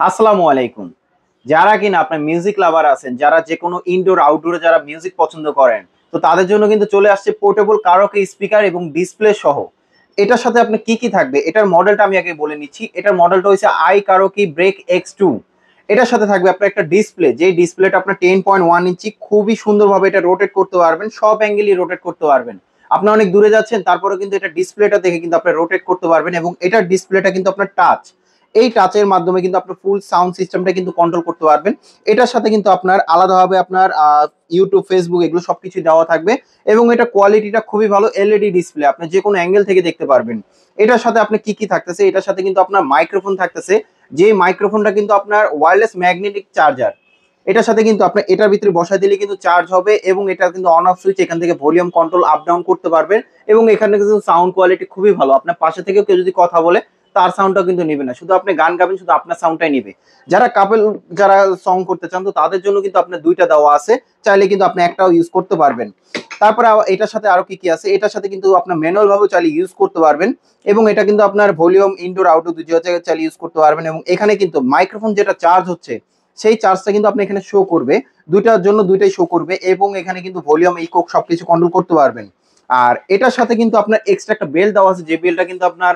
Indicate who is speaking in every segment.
Speaker 1: আসসালামু আলাইকুম। যারা কিনা আপনার মিউজিক লাভার আছেন, যারা যে কোনো ইনডোর আউটডোরে যারা মিউজিক পছন্দ করেন, তো তাদের জন্য কিন্তু চলে আসছে পোর্টেবল কারাওকে স্পিকার এবং ডিসপ্লে সহ। এটার সাথে আপনার কি কি থাকবে, এটার মডেলটা আমি আগে বলে নিচ্ছি। এটার মডেলটা হচ্ছে আই কারাওকে ব্রেক X2। এটার সাথে থাকবে আপনার একটা ডিসপ্লে, যেই ডিসপ্লেটা আপনার 10.1 ইঞ্চি, খুবই সুন্দরভাবে এটা রোটেট করতে পারবেন, সব অ্যাঙ্গেলই রোটেট করতে পারবেন। আপনি অনেক দূরে যাচ্ছেন, তারপরে কিন্তু এটা ডিসপ্লেটা দেখে কিন্তু আপনি রোটেট করতে পারবেন, এবং এটার ডিসপ্লেটা কিন্তু আপনার টাচ। এই টাচের মাধ্যমে কিন্তু আপনার ফুল সাউন্ড সিস্টেমটা কিন্তু কন্ট্রোল করতে পারবেন। এটার সাথে কিন্তু আপনার আলাদাভাবে আপনার ইউটিউব, ফেসবুক এগুলো সবকিছু দেওয়া থাকবে, এবং এটা কোয়ালিটিটা খুবই ভালো। এলইডি ডিসপ্লে, আপনি যে কোনো অ্যাঙ্গেল থেকে দেখতে পারবেন। এটার সাথে আপনি কি কি থাকতেছে, এটার সাথে কিন্তু আপনার মাইক্রোফোন থাকতেছে, যে মাইক্রোফোনটা কিন্তু আপনার ওয়্যারলেস ম্যাগনেটিক চার্জার। এটার সাথে কিন্তু আপনি এটার ভিতরে বসাই দিলে কিন্তু চার্জ হবে, এবং এটা কিন্তু অন অফ সুইচ, এখান থেকে ভলিউম কন্ট্রোল আপ ডাউন করতে পারবেন। এবং এখানে কিন্তু সাউন্ড কোয়ালিটি খুবই ভালো, আপনার পাশে থেকেও কেউ যদি কথা বলে তার সাউন্ডটাও কিন্তু নিবে না, শুধু আপনি গান গাবেন, শুধু আপনার সাউন্ডটাই নিবে। যারা কাপল, যারা সং করতে চান, তো তাদের জন্য কিন্তু আপনার দুইটা দেওয়া আছে, চাইলে কিন্তু আপনি একটাও ইউজ করতে পারবেন। তারপরে এটার সাথে আরো কি কি আছে, এটার সাথে কিন্তু আপনার ম্যানুয়াল ভাবে চাইলে ইউজ করতে পারবেন, এবং এটা কিন্তু আপনার ভলিউম ইনডোর আউটডোর দুই জায়গায় চাইলে ইউজ করতে পারবেন। এবং এখানে কিন্তু মাইক্রোফোন যেটা চার্জ হচ্ছে, সেই চার্জটা কিন্তু আপনি এখানে শো করবে, দুইটার জন্য দুইটাই শো করবে, এবং এখানে কিন্তু ভলিউম, ইকো সবকিছু কন্ট্রোল করতে পারবেন। আর এটার সাথে কিন্তু আপনার এক্সট্রা একটা বেল্ট দেওয়া আছে, যে বেল্টটা কিন্তু আপনার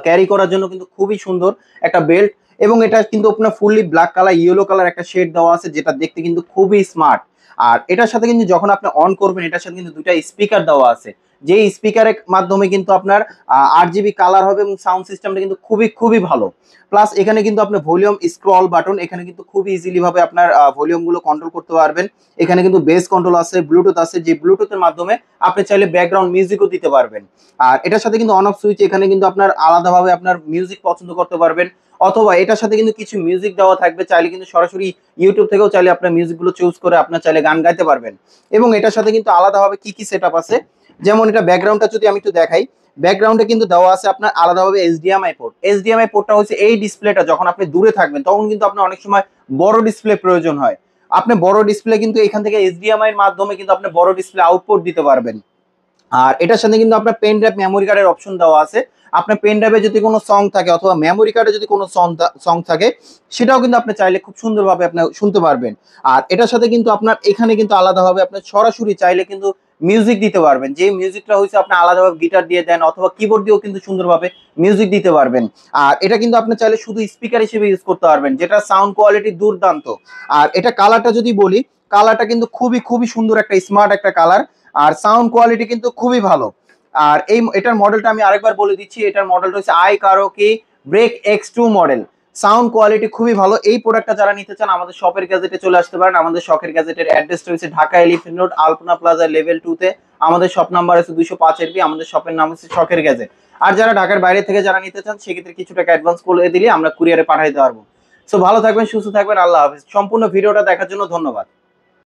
Speaker 1: ক্যারি করার জন্য কিন্তু খুবই সুন্দর একটা বেল্ট। এবং এটা কিন্তু আপনার fully black colour, yellow colour একটা শেড দেওয়া আছে, যেটা দেখতে কিন্তু খুবই স্মার্ট। আর এটার সাথে কিন্তু যখন আপনি অন করবেন, এটার সাথে কিন্তু দুইটা স্পিকার দেওয়া আছে, যে স্পিকারের মাধ্যমে কিন্তু আপনার 8 জিবি কালার হবে, এবং সাউন্ড সিস্টেমটা কিন্তু খুবই খুবই ভালো। প্লাস এখানে কিন্তু আপনার ভলিউম স্ক্রল বাটন, এখানে কিন্তু খুব ইজিলি ভাবে আপনার ভলিউম গুলো কন্ট্রোল করতে পারবেন। এখানে কিন্তু বেস কন্ট্রোল আছে, ব্লুটুথ আছে, যে ব্লুটুথের মাধ্যমে আপনি চাইলে ব্যাকগ্রাউন্ড মিউজিকও দিতে পারবেন। আর এটার সাথে কিন্তু অন অফ সুইচ, এখানে কিন্তু আপনার আলাদাভাবে আপনার মিউজিক পছন্দ করতে পারবেন, অথবা এটার সাথে কিন্তু কিছু মিউজিক দেওয়া থাকবে, চাইলে কিন্তু সরাসরি ইউটিউব থেকেও চাইলে আপনার মিউজিকগুলো চুজ করে আপনার চাইলে গান গাইতে পারবেন। এবং এটার সাথে কিন্তু আলাদাভাবে কি কি সেটআপ আছে, যেমন এটা ব্যাকগ্রাউন্ডটা যদি আমি একটু দেখাই, ব্যাকগ্রাউন্ডে কিন্তু দেওয়া আছে আপনার আলাদাভাবে এইচডিএমআই পোর্ট। এইচডিএমআই পোর্টটা হচ্ছে এই ডিসপ্লেটা, যখন আপনি দূরে থাকবেন তখন কিন্তু আপনার অনেক সময় বড় ডিসপ্লে প্রয়োজন হয়। আপনি বড় ডিসপ্লে কিন্তু এখান থেকে এইচডিএমআই এর মাধ্যমে কিন্তু আপনি বড় ডিসপ্লে আউটপুট দিতে পারবেন। আর এটার সাথে কিন্তু আপনার পেন ড্রাইভ, মেমোরি কার্ডের অপশন দেওয়া আছে। আপনার পেন ড্রাইভে যদি কোনো সং থাকে, অথবা মেমোরি কার্ডে যদি কোনো সং থাকে, সেটাও কিন্তু আপনি চাইলে খুব সুন্দরভাবে আপনি শুনতে পারবেন। আর এটার সাথে কিন্তু আপনার এখানে কিন্তু আলাদাভাবে আপনি সরাসরি চাইলে কিন্তু মিউজিক দিতে পারবেন, যে মিউজিকটা হচ্ছে আপনি আলাদাভাবে গিটার দিয়ে দেন, অথবা কিবোর্ড দিয়েও কিন্তু সুন্দরভাবে মিউজিক দিতে পারবেন। আর এটা কিন্তু আপনি চাইলে শুধু স্পিকার হিসেবে ইউজ করতে পারবেন, যেটা সাউন্ড কোয়ালিটি দুর্দান্ত। আর এটা কালারটা যদি বলি, কালারটা কিন্তু খুবই খুবই সুন্দর, একটা স্মার্ট একটা কালার। আর সাউন্ড কোয়ালিটি কিন্তু খুবই ভালো। আর এটার মডেলটা আমি আরেকবার বলে দিচ্ছি, এটার মডেলটা হচ্ছে I karaoke break X2 model. Sound quality খুবই ভালো। এই প্রোডাক্টটা যারা নিতে চান, আমাদের শপের গ্যাজেটে চলে আসতে পারেন। আমাদের শখের গ্যাজেটের অ্যাড্রেসটা হচ্ছে ঢাকা এলিফ্যান্ট রোড, আলপনা প্লাজা লেভেল 2 তে। আমাদের শপ নাম্বার আছে 205 এর বি। আমাদের শপের নাম হচ্ছে শখের গ্যাজেট। আর যারা ঢাকার বাইরে থেকে যারা নিতে চান, সেক্ষেত্রে কিছু টাকা অ্যাডভান্স করে দিলে আমরা কুরিয়ারে পাঠাইতে পারবো। সো ভালো থাকবেন, সুস্থ থাকবেন, আল্লাহ হাফেজ। সম্পূর্ণ ভিডিওটা দেখার জন্য ধন্যবাদ।